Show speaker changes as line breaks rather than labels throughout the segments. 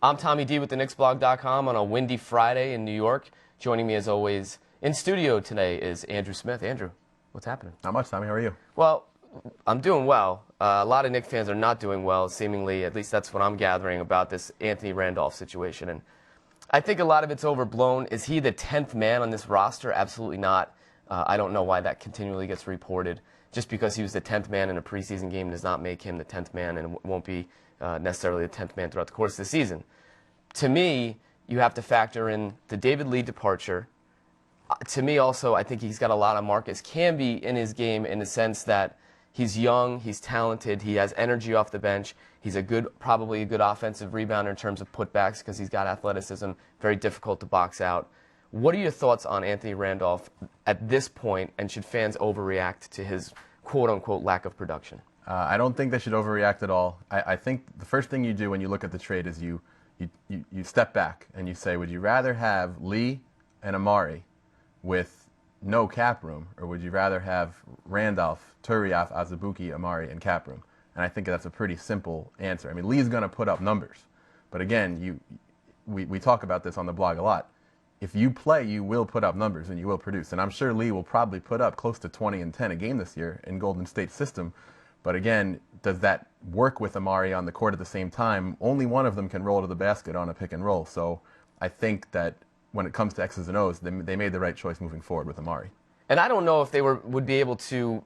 I'm Tommy D with the KnicksBlog.com on a windy Friday in New York. Joining me as always in studio today is Andrew Smith. Andrew, what's happening?
Not much, Tommy. How are you?
Well, I'm doing well. A lot of Knicks fans are not doing well, seemingly. At least that's what I'm gathering about this Anthony Randolph situation. And I think a lot of it's overblown. Is he the 10th man on this roster? Absolutely not. I don't know why that continually gets reported. Just because he was the 10th man in a preseason game does not make him the 10th man, and won't be necessarily the 10th man throughout the course of the season. To me, you have to factor in the David Lee departure. To me also, I think he's got a lot of Marcus Camby in his game in the sense that he's young, he's talented, he has energy off the bench. He's probably a good offensive rebounder in terms of putbacks because he's got athleticism, very difficult to box out. What are your thoughts on Anthony Randolph at this point, and should fans overreact to his quote-unquote lack of production?
I don't think they should overreact at all. I think the first thing you do when you look at the trade is you step back and you say, would you rather have Lee and Amari with no cap room, or would you rather have Randolph, Turiaf, Azubuike, Amari, and cap room? And I think that's a pretty simple answer. I mean, Lee's going to put up numbers. But again, we talk about this on the blog a lot. If you play, you will put up numbers and you will produce. And I'm sure Lee will probably put up close to 20 and 10 a game this year in Golden State's system. But again, does that work with Amari on the court at the same time? Only one of them can roll to the basket on a pick and roll. So I think that when it comes to X's and O's, they made the right choice moving forward with Amari.
And I don't know if they would be able to,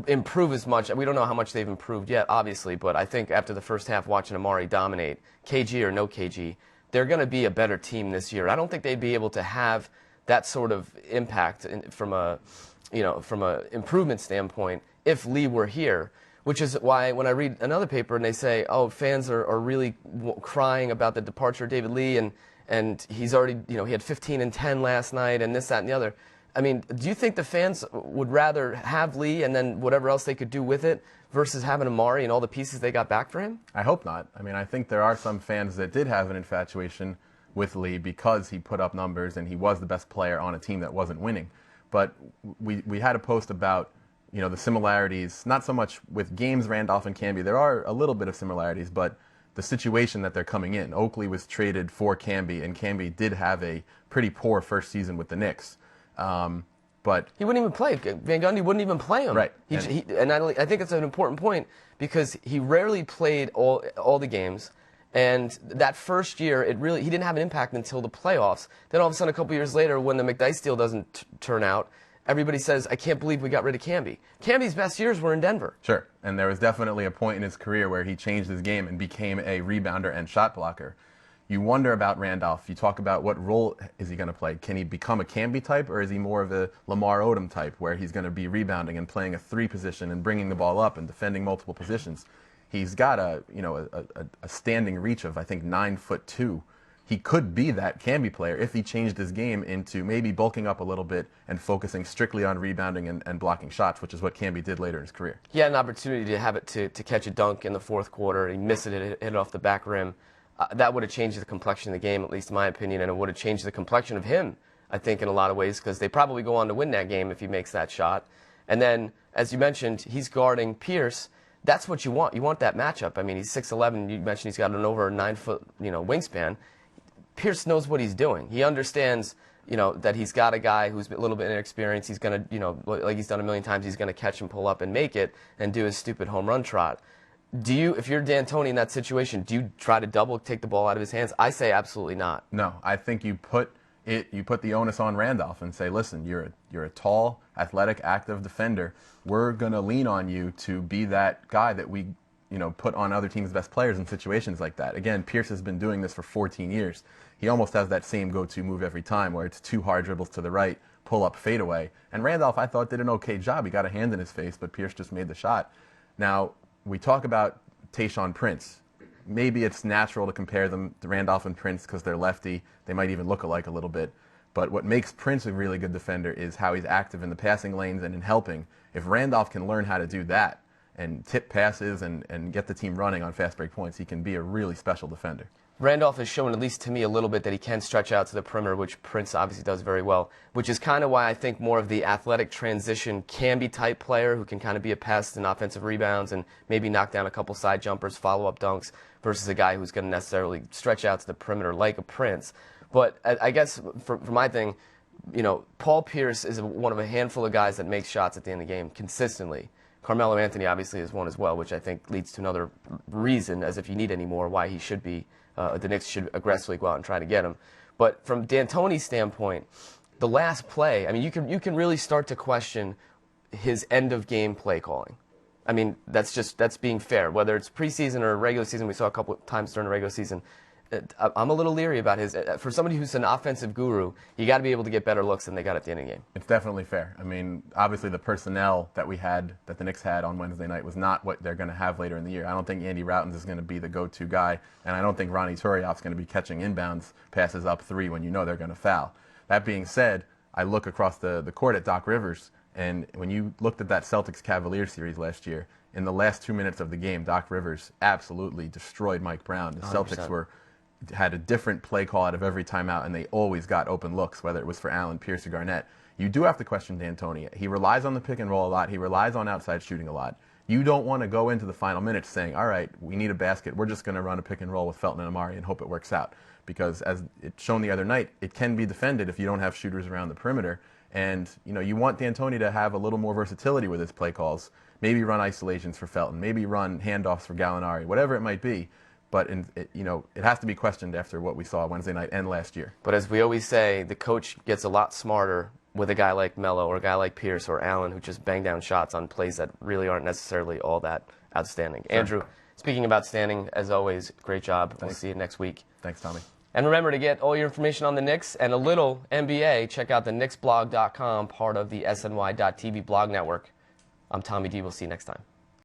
improve as much. We don't know how much they've improved yet, obviously. But I think after the first half, watching Amari dominate, KG or no KG, they're going to be a better team this year. I don't think they'd be able to have that sort of impact from a improvement standpoint if Lee were here. Which is why when I read another paper and they say, oh, fans are really crying about the departure of David Lee, and he's already, he had 15 and 10 last night and this, that, and the other. I mean, do you think the fans would rather have Lee and then whatever else they could do with it versus having Amari and all the pieces they got back for him?
I hope not. I mean, I think there are some fans that did have an infatuation with Lee because he put up numbers and he was the best player on a team that wasn't winning. But we had a post about the similarities, not so much with games, Randolph and Camby. There are a little bit of similarities, but the situation that they're coming in. Oakley was traded for Camby, and Camby did have a pretty poor first season with the Knicks. But
he wouldn't even play. Van Gundy wouldn't even play him.
Right.
And I think it's an important point because he rarely played all the games. And that first year, he didn't have an impact until the playoffs. Then all of a sudden, a couple years later, when the McDyess deal doesn't turn out, everybody says, I can't believe we got rid of Camby. Camby's best years were in Denver.
Sure. And there was definitely a point in his career where he changed his game and became a rebounder and shot blocker. You wonder about Randolph. You talk about what role is he going to play. Can he become a Camby type, or is he more of a Lamar Odom type where he's going to be rebounding and playing a three position and bringing the ball up and defending multiple positions? He's got a standing reach of, I think, 9'2". He could be that Camby player if he changed his game into maybe bulking up a little bit and focusing strictly on rebounding and blocking shots, which is what Camby did later in his career.
He had an opportunity to have it to catch a dunk in the fourth quarter. He missed it, hit it off the back rim. That would have changed the complexion of the game, at least in my opinion, and it would have changed the complexion of him, I think, in a lot of ways, because they probably go on to win that game if he makes that shot. And then, as you mentioned, he's guarding Pierce. That's what you want. You want that matchup. I mean, he's 6'11". You mentioned he's got an over 9-foot, wingspan. Pierce knows what he's doing. He understands, that he's got a guy who's a little bit inexperienced. He's going to, like he's done a million times, he's going to catch and pull up and make it and do his stupid home run trot. If you're D'Antoni in that situation, do you try to take the ball out of his hands? I say absolutely not.
No, I think you put the onus on Randolph and say, listen, you're a tall, athletic, active defender. We're going to lean on you to be that guy that we put on other teams' best players in situations like that. Again, Pierce has been doing this for 14 years. He almost has that same go-to move every time where it's 2 hard dribbles to the right, pull up, fade away. And Randolph, I thought, did an okay job. He got a hand in his face, but Pierce just made the shot. Now, we talk about Tayshaun Prince. Maybe it's natural to compare them to Randolph and Prince because they're lefty. They might even look alike a little bit. But what makes Prince a really good defender is how he's active in the passing lanes and in helping. If Randolph can learn how to do that and tip passes and get the team running on fast break points, he can be a really special defender.
Randolph has shown, at least to me, a little bit that he can stretch out to the perimeter, which Prince obviously does very well, which is kind of why I think more of the athletic transition can-be type player who can kind of be a pest in offensive rebounds and maybe knock down a couple side jumpers, follow-up dunks, versus a guy who's going to necessarily stretch out to the perimeter like a Prince. But I guess for my thing, you know, Paul Pierce is one of a handful of guys that makes shots at the end of the game consistently. Carmelo Anthony obviously is one as well, which I think leads to another reason, as if you need any more, why he should be, the Knicks should aggressively go out and try to get him. But from D'Antoni's standpoint, the last play, I mean, you can really start to question his end-of-game play calling. I mean, that's being fair. Whether it's preseason or regular season, we saw a couple of times during the regular season, I'm a little leary about his. For somebody who's an offensive guru, you got to be able to get better looks than they got at the end of the game.
It's definitely fair. I mean, obviously the personnel that the Knicks had on Wednesday night was not what they're going to have later in the year. I don't think Andy Routins is going to be the go-to guy, and I don't think Ronnie Turiaf's going to be catching inbounds passes up three when you know they're going to foul. That being said, I look across the court at Doc Rivers, and when you looked at that Celtics-Cavaliers series last year, in the last 2 minutes of the game, Doc Rivers absolutely destroyed Mike Brown. The 100%. Celtics had a different play call out of every timeout, and they always got open looks, whether it was for Allen, Pierce, or Garnett. You do have to question D'Antoni. He relies on the pick and roll a lot. He relies on outside shooting a lot. You don't want to go into the final minutes saying, all right, we need a basket. We're just going to run a pick and roll with Felton and Amari and hope it works out. Because as it's shown the other night, it can be defended if you don't have shooters around the perimeter. And you want D'Antoni to have a little more versatility with his play calls. Maybe run isolations for Felton. Maybe run handoffs for Gallinari. Whatever it might be. But it has to be questioned after what we saw Wednesday night and last year.
But as we always say, the coach gets a lot smarter with a guy like Melo or a guy like Pierce or Allen who just bang down shots on plays that really aren't necessarily all that outstanding. Sure. Andrew, speaking of outstanding, as always, great job. Thanks. We'll see you next week.
Thanks, Tommy.
And remember, to get all your information on the Knicks and a little NBA, check out the KnicksBlog.com, part of the SNY.TV blog network. I'm Tommy D. We'll see you next time.